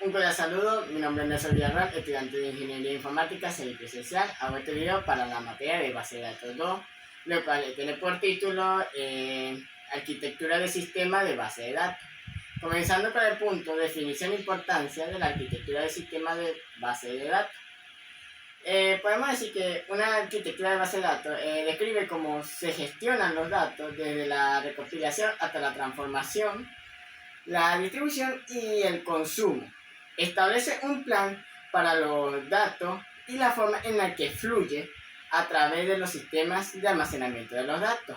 Un cordial saludo, mi nombre es Nelson Villarreal, estudiante de Ingeniería Informática Semipresencial. Hago este video para la materia de base de datos 2, lo cual tiene por título Arquitectura de Sistema de Base de Datos. Comenzando con el punto, definición e importancia de la arquitectura de sistema de base de datos. Podemos decir que una arquitectura de base de datos describe cómo se gestionan los datos desde la recopilación hasta la transformación, la distribución y el consumo. Establece un plan para los datos y la forma en la que fluye a través de los sistemas de almacenamiento de los datos.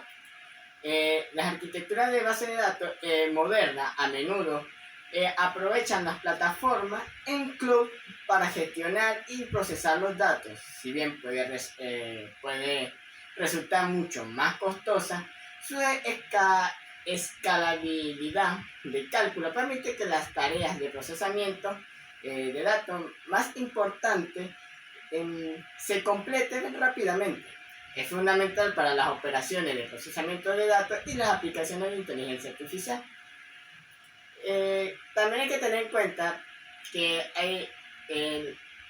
Las arquitecturas de base de datos modernas a menudo aprovechan las plataformas en cloud para gestionar y procesar los datos. Si bien puede resultar mucho más costosa, su escalabilidad de cálculo permite que las tareas de procesamiento de datos más importantes se completen rápidamente. Es fundamental para las operaciones de procesamiento de datos y las aplicaciones de inteligencia artificial. También hay que tener en cuenta que hay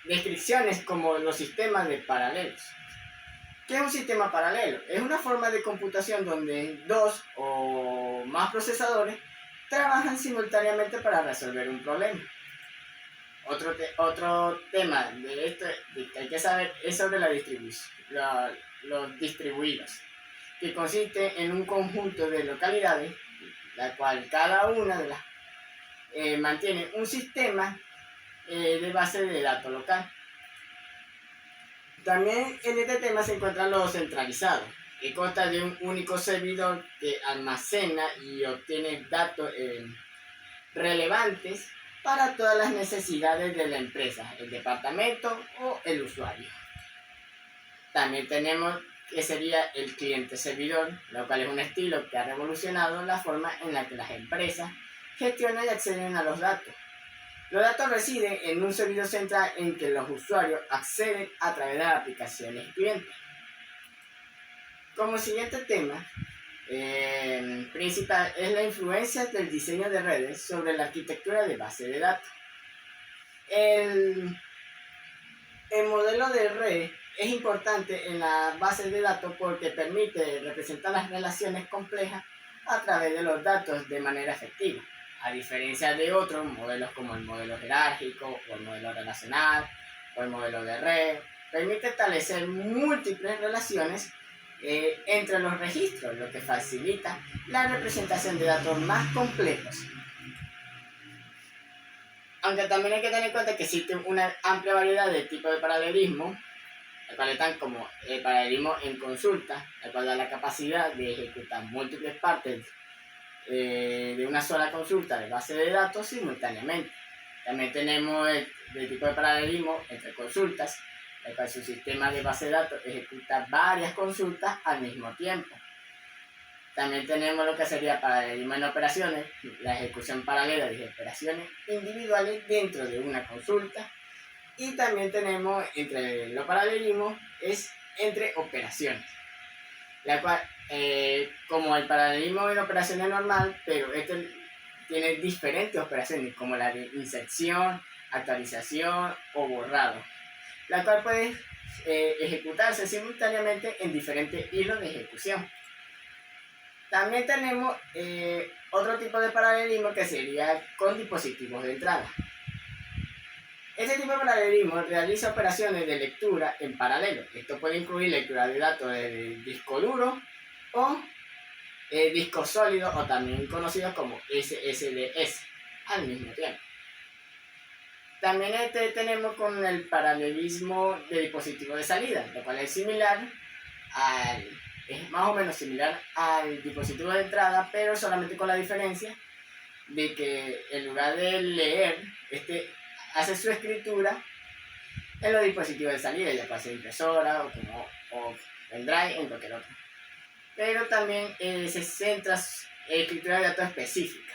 descripciones como los sistemas de paralelos. ¿Qué es un sistema paralelo? Es una forma de computación donde dos o más procesadores trabajan simultáneamente para resolver un problema. Otro tema de esto que hay que saber es sobre los distribuidos, que consiste en un conjunto de localidades, la cual cada una de las mantiene un sistema de base de datos local. También en este tema se encuentran los centralizados, que consta de un único servidor que almacena y obtiene datos relevantes para todas las necesidades de la empresa, el departamento o el usuario. También tenemos que sería el cliente-servidor, lo cual es un estilo que ha revolucionado la forma en la que las empresas gestionan y acceden a los datos. Los datos residen en un servidor central en que los usuarios acceden a través de las aplicaciones clientes. Como siguiente tema principal es la influencia del diseño de redes sobre la arquitectura de base de datos. El modelo de red es importante en la base de datos porque permite representar las relaciones complejas a través de los datos de manera efectiva, a diferencia de otros modelos como el modelo jerárquico o el modelo relacional o el modelo de red. Permite establecer múltiples relaciones entre los registros, lo que facilita la representación de datos más complejos. Aunque también hay que tener en cuenta que existe una amplia variedad de tipos de paralelismo, el cual están como el paralelismo en consulta, el cual da la capacidad de ejecutar múltiples partes de una sola consulta de base de datos simultáneamente. También tenemos el tipo de paralelismo entre consultas, el cual su sistema de base de datos ejecuta varias consultas al mismo tiempo. También tenemos lo que sería paralelismo en operaciones, la ejecución paralela de operaciones individuales dentro de una consulta. Y también tenemos entre los paralelismos es entre operaciones, la cual como el paralelismo en operaciones normal, pero este tiene diferentes operaciones como la de inserción, actualización o borrado, la cual puede ejecutarse simultáneamente en diferentes hilos de ejecución. También tenemos otro tipo de paralelismo que sería con dispositivos de entrada. Este tipo de paralelismo realiza operaciones de lectura en paralelo. Esto puede incluir lectura de datos de disco duro o discos sólidos, o también conocidos como SSDs, al mismo tiempo. También tenemos con el paralelismo de dispositivos de salida, lo cual es más o menos similar al dispositivo de entrada, pero solamente con la diferencia de que en lugar de leer, hace su escritura en los dispositivos de salida, ya puede ser impresora o pendrive, en cualquier otro. Pero también se centra en escritura de datos específica.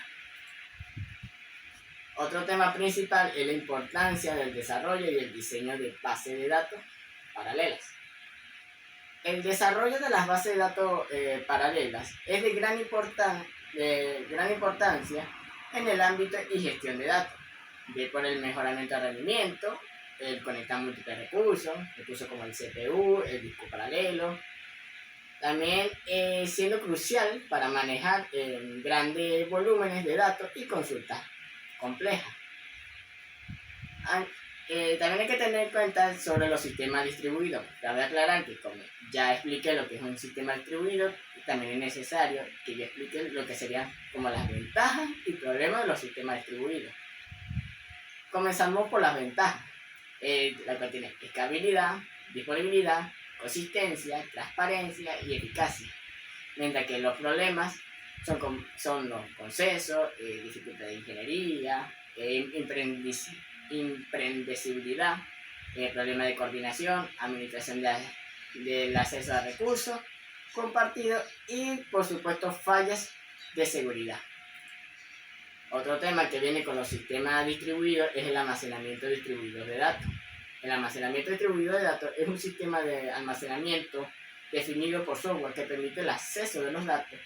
Otro tema principal es la importancia del desarrollo y el diseño de bases de datos paralelas. El desarrollo de las bases de datos paralelas es de gran importancia en el ámbito y gestión de datos. bien por el mejoramiento de rendimiento, el conectar múltiples recursos como el CPU, el disco paralelo, también siendo crucial para manejar grandes volúmenes de datos y consultas complejas. También hay que tener en cuenta sobre los sistemas distribuidos. Cabe aclarar que como ya expliqué lo que es un sistema distribuido, también es necesario que yo explique lo que serían como las ventajas y problemas de los sistemas distribuidos. Comenzamos por las ventajas, la cual tiene escalabilidad, disponibilidad, consistencia, transparencia y eficacia. Mientras que los problemas son los consensos, dificultad de ingeniería, impredecibilidad, problemas de coordinación, administración del acceso a recursos compartidos y, por supuesto, fallas de seguridad. Otro tema que viene con los sistemas distribuidos es el almacenamiento distribuido de datos. El almacenamiento distribuido de datos es un sistema de almacenamiento definido por software que permite el acceso de los datos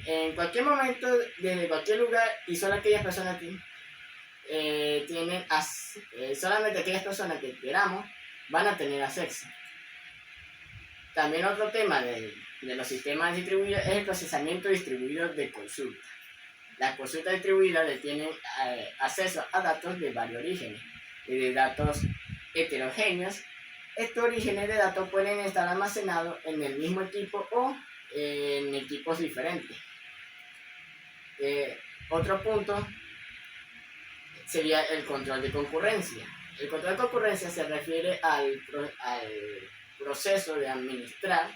en cualquier momento, desde cualquier lugar, y solo aquellas personas que solamente aquellas personas que queramos van a tener acceso. También otro tema de los sistemas distribuidos es el procesamiento distribuido de consultas. Las consultas distribuidas tienen acceso a datos de varios orígenes, de datos heterogéneos. Estos orígenes de datos pueden estar almacenados en el mismo equipo o en equipos diferentes. Otro punto sería el control de concurrencia. El control de concurrencia se refiere al proceso de administrar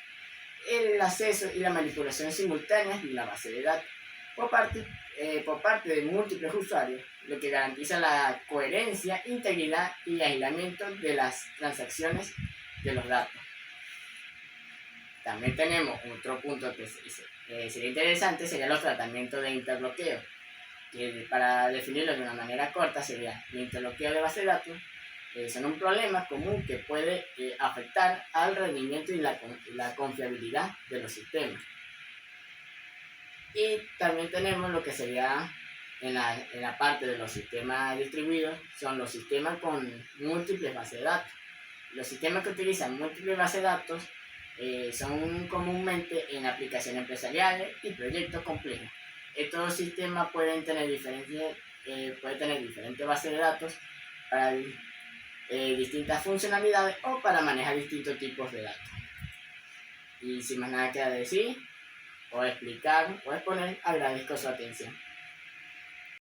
el acceso y la manipulación simultánea de una base de datos por parte de múltiples usuarios, lo que garantiza la coherencia, integridad y aislamiento de las transacciones de los datos. También tenemos otro punto que sería interesante, sería los tratamientos de interbloqueo, que para definirlo de una manera corta sería el interbloqueo de base de datos. Son un problema común que puede afectar al rendimiento y la confiabilidad de los sistemas. Y también tenemos lo que sería en la parte de los sistemas distribuidos, son los sistemas con múltiples bases de datos. Los sistemas que utilizan múltiples bases de datos son comúnmente en aplicaciones empresariales y proyectos complejos. Estos sistemas pueden tener diferentes bases de datos para distintas funcionalidades o para manejar distintos tipos de datos. Y sin más nada que decir, o explicar o exponer, agradezco su atención.